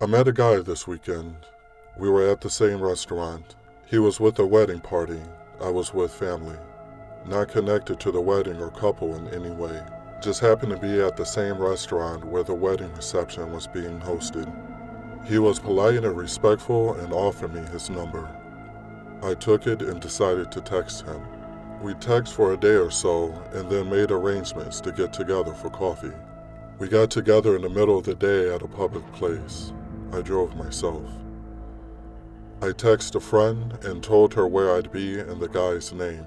I met a guy this weekend. We were at the same restaurant. He was with a wedding party. I was with family. Not connected to the wedding or couple in any way. Just happened to be at the same restaurant where the wedding reception was being hosted. He was polite and respectful and offered me his number. I took it and decided to text him. We texted for a day or so and then made arrangements to get together for coffee. We got together in the middle of the day at a public place. I drove myself. I texted a friend and told her where I'd be and the guy's name.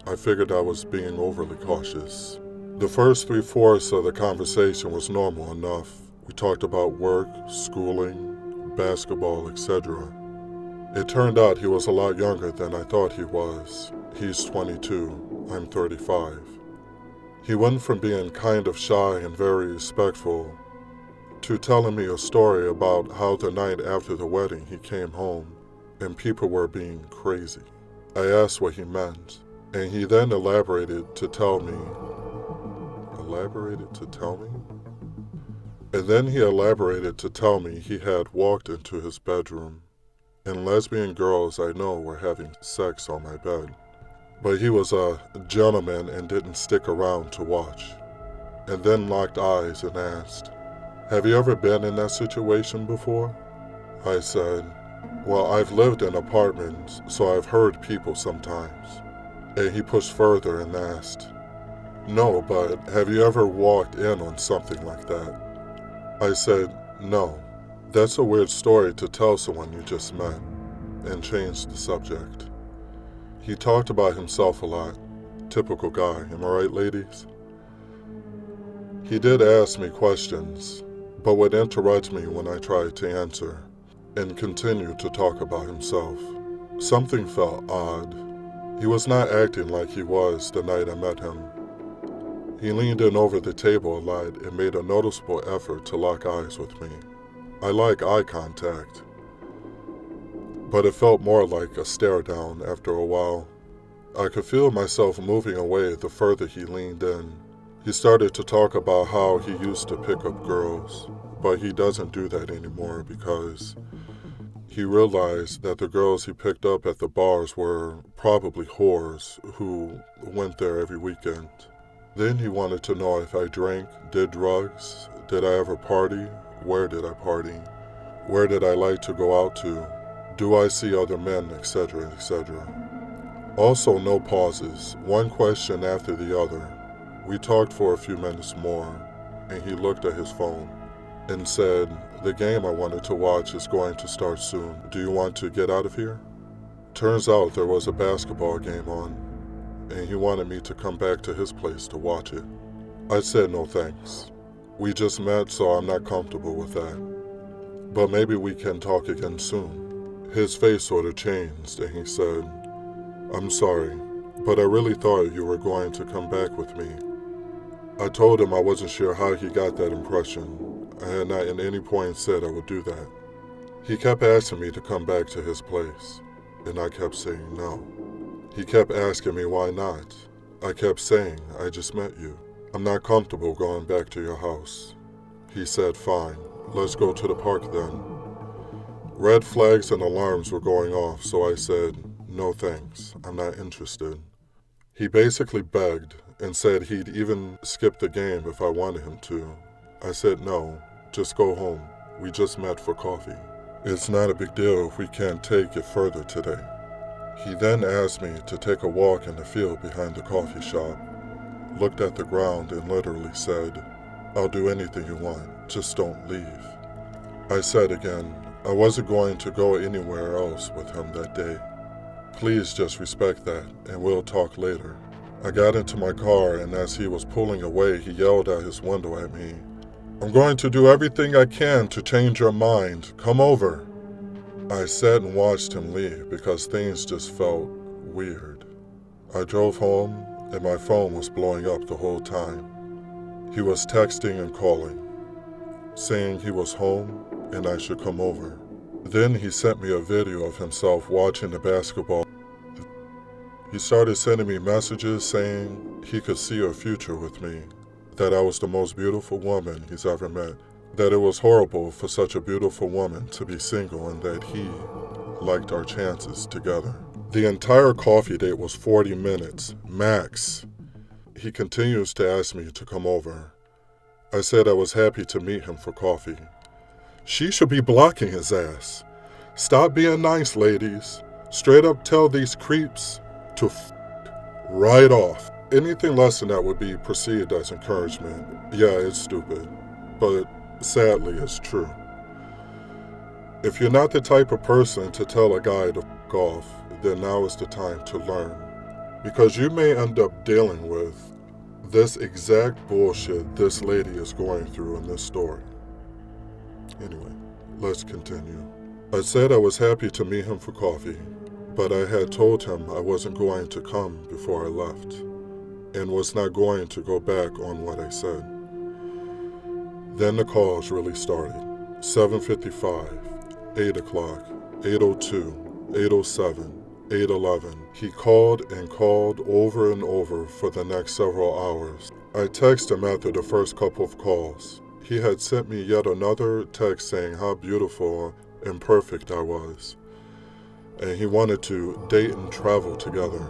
I figured I was being overly cautious. The first 3/4 of the conversation was normal enough. We talked about work, schooling, basketball, etc. It turned out he was a lot younger than I thought he was. He's 22, I'm 35. He went from being kind of shy and very respectful to telling me a story about how the night after the wedding he came home and people were being crazy. I asked what he meant, and he then elaborated to tell me. And then he elaborated to tell me he had walked into his bedroom, and lesbian girls I know were having sex on my bed. But he was a gentleman and didn't stick around to watch, and then locked eyes and asked, "Have you ever been in that situation before?" I said, "Well, I've lived in apartments, so I've heard people sometimes." And he pushed further and asked, "No, but have you ever walked in on something like that?" I said, "No, that's a weird story to tell someone you just met," and changed the subject. He talked about himself a lot. Typical guy, am I right, ladies? He did ask me questions, but would interrupt me when I tried to answer, and continued to talk about himself. Something felt odd. He was not acting like he was the night I met him. He leaned in over the table a lot and made a noticeable effort to lock eyes with me. I like eye contact, but it felt more like a stare down after a while. I could feel myself moving away the further he leaned in. He started to talk about how he used to pick up girls, but he doesn't do that anymore because he realized that the girls he picked up at the bars were probably whores who went there every weekend. Then he wanted to know if I drank, did drugs, did I ever party, where did I party, where did I like to go out to, do I see other men, etc., etc. Also, no pauses, one question after the other. We talked for a few minutes more, and he looked at his phone and said, "The game I wanted to watch is going to start soon. Do you want to get out of here?" Turns out there was a basketball game on, and he wanted me to come back to his place to watch it. I said no thanks. We just met, so I'm not comfortable with that. But maybe we can talk again soon. His face sort of changed, and he said, "I'm sorry, but I really thought you were going to come back with me." I told him I wasn't sure how he got that impression. I had not at any point said I would do that. He kept asking me to come back to his place, and I kept saying no. He kept asking me why not. I kept saying, "I just met you. I'm not comfortable going back to your house." He said, "Fine, let's go to the park then." Red flags and alarms were going off, so I said, "No thanks, I'm not interested." He basically begged and said he'd even skip the game if I wanted him to. I said, "No, just go home. We just met for coffee. It's not a big deal if we can't take it further today." He then asked me to take a walk in the field behind the coffee shop, looked at the ground and literally said, "I'll do anything you want, just don't leave." I said again, I wasn't going to go anywhere else with him that day. Please just respect that, and we'll talk later. I got into my car, and as he was pulling away, he yelled out his window at me, "I'm going to do everything I can to change your mind. Come over." I sat and watched him leave because things just felt weird. I drove home, and my phone was blowing up the whole time. He was texting and calling, saying he was home and I should come over. Then he sent me a video of himself watching the basketball. He started sending me messages saying he could see a future with me, that I was the most beautiful woman he's ever met, that it was horrible for such a beautiful woman to be single and that he liked our chances together. The entire coffee date was 40 minutes, max. He continues to ask me to come over. I said I was happy to meet him for coffee. She should be blocking his ass. Stop being nice, ladies. Straight up tell these creeps to right off. Anything less than that would be perceived as encouragement. Yeah, it's stupid, but sadly it's true. If you're not the type of person to tell a guy to f off, then now is the time to learn. Because you may end up dealing with this exact bullshit this lady is going through in this story. Anyway, let's continue. I said I was happy to meet him for coffee, but I had told him I wasn't going to come before I left, and was not going to go back on what I said. Then the calls really started. 7:55, 8 o'clock, 8:02, 8:07, 8:11. He called and called over and over for the next several hours. I texted him after the first couple of calls. He had sent me yet another text saying how beautiful and perfect I was, and he wanted to date and travel together.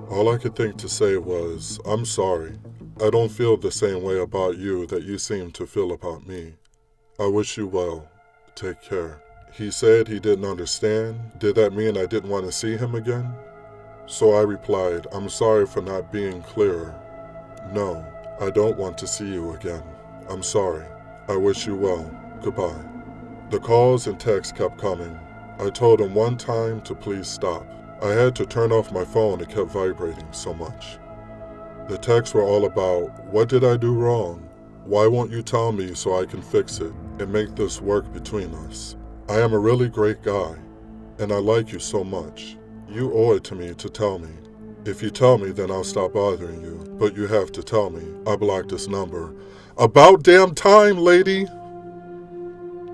All I could think to say was, I'm sorry. I don't feel the same way about you that you seem to feel about me. I wish you well. Take care. He said he didn't understand. Did that mean I didn't want to see him again? So I replied, I'm sorry for not being clearer. No, I don't want to see you again. I'm sorry. I wish you well. Goodbye. The calls and texts kept coming. I told him one time to please stop. I had to turn off my phone, it kept vibrating so much. The texts were all about, what did I do wrong? Why won't you tell me so I can fix it and make this work between us? I am a really great guy, and I like you so much. You owe it to me to tell me. If you tell me, then I'll stop bothering you, but you have to tell me. I blocked this number. About damn time, lady!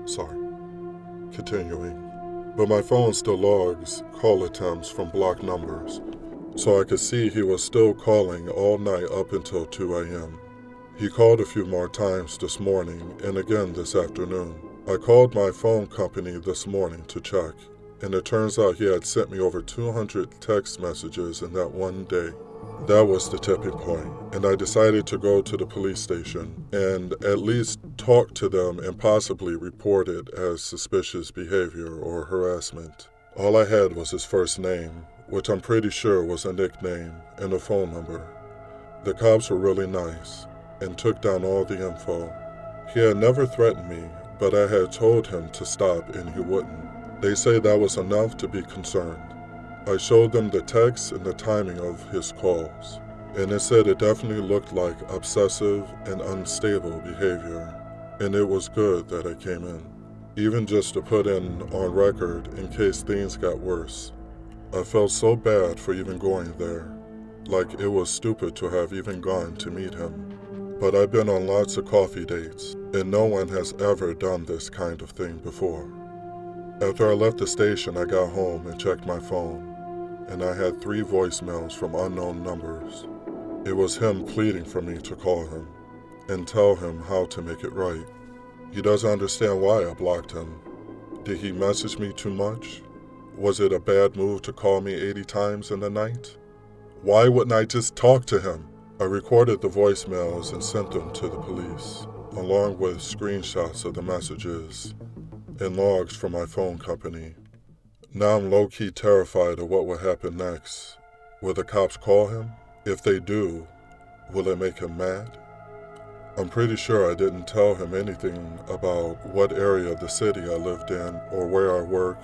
Sorry. Continuing. But my phone still logs call attempts from blocked numbers, so I could see he was still calling all night up until 2 a.m. He called a few more times this morning and again this afternoon. I called my phone company this morning to check, and it turns out he had sent me over 200 text messages in that one day. That was the tipping point, and I decided to go to the police station and at least talk to them and possibly report it as suspicious behavior or harassment. All I had was his first name, which I'm pretty sure was a nickname, and a phone number. The cops were really nice and took down all the info. He had never threatened me, but I had told him to stop and he wouldn't. They say that was enough to be concerned. I showed them the text and the timing of his calls, and it said it definitely looked like obsessive and unstable behavior, and it was good that I came in, even just to put in on record in case things got worse. I felt so bad for even going there, like it was stupid to have even gone to meet him. But I've been on lots of coffee dates, and no one has ever done this kind of thing before. After I left the station, I got home and checked my phone, and I had 3 voicemails from unknown numbers. It was him pleading for me to call him and tell him how to make it right. He doesn't understand why I blocked him. Did he message me too much? Was it a bad move to call me 80 times in the night? Why wouldn't I just talk to him? I recorded the voicemails and sent them to the police, along with screenshots of the messages and logs from my phone company. Now I'm low-key terrified of what will happen next. Will the cops call him? If they do, will it make him mad? I'm pretty sure I didn't tell him anything about what area of the city I lived in or where I work,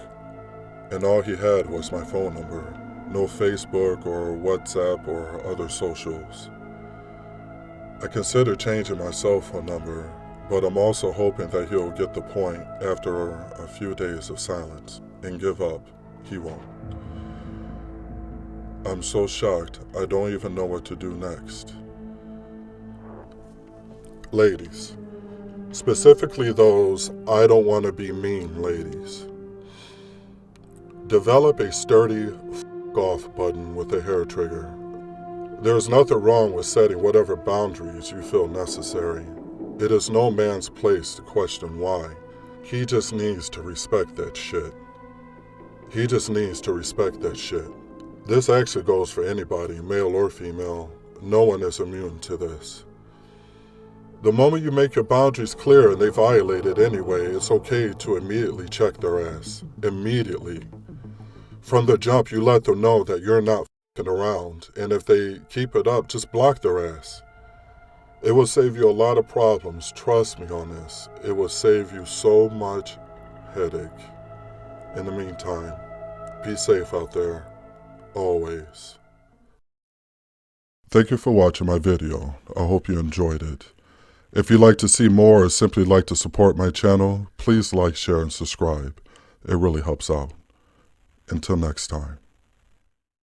and all he had was my phone number. No Facebook or WhatsApp or other socials. I consider changing my cell phone number, but I'm also hoping that he'll get the point after a few days of silence and give up. He won't. I'm so shocked, I don't even know what to do next. Ladies, specifically those I don't want to be mean ladies, develop a sturdy off button with a hair trigger. There's nothing wrong with setting whatever boundaries you feel necessary. It is no man's place to question why. He just needs to respect that shit. He just needs to respect that shit. This actually goes for anybody, male or female. No one is immune to this. The moment you make your boundaries clear and they violate it anyway, it's okay to immediately check their ass. Immediately. From the jump, you let them know that you're not f***ing around, and if they keep it up, just block their ass. It will save you a lot of problems, trust me on this. It will save you so much headache. In the meantime, be safe out there, always. Thank you for watching my video. I hope you enjoyed it. If you'd like to see more or simply like to support my channel, please like, share, and subscribe. It really helps out. Until next time.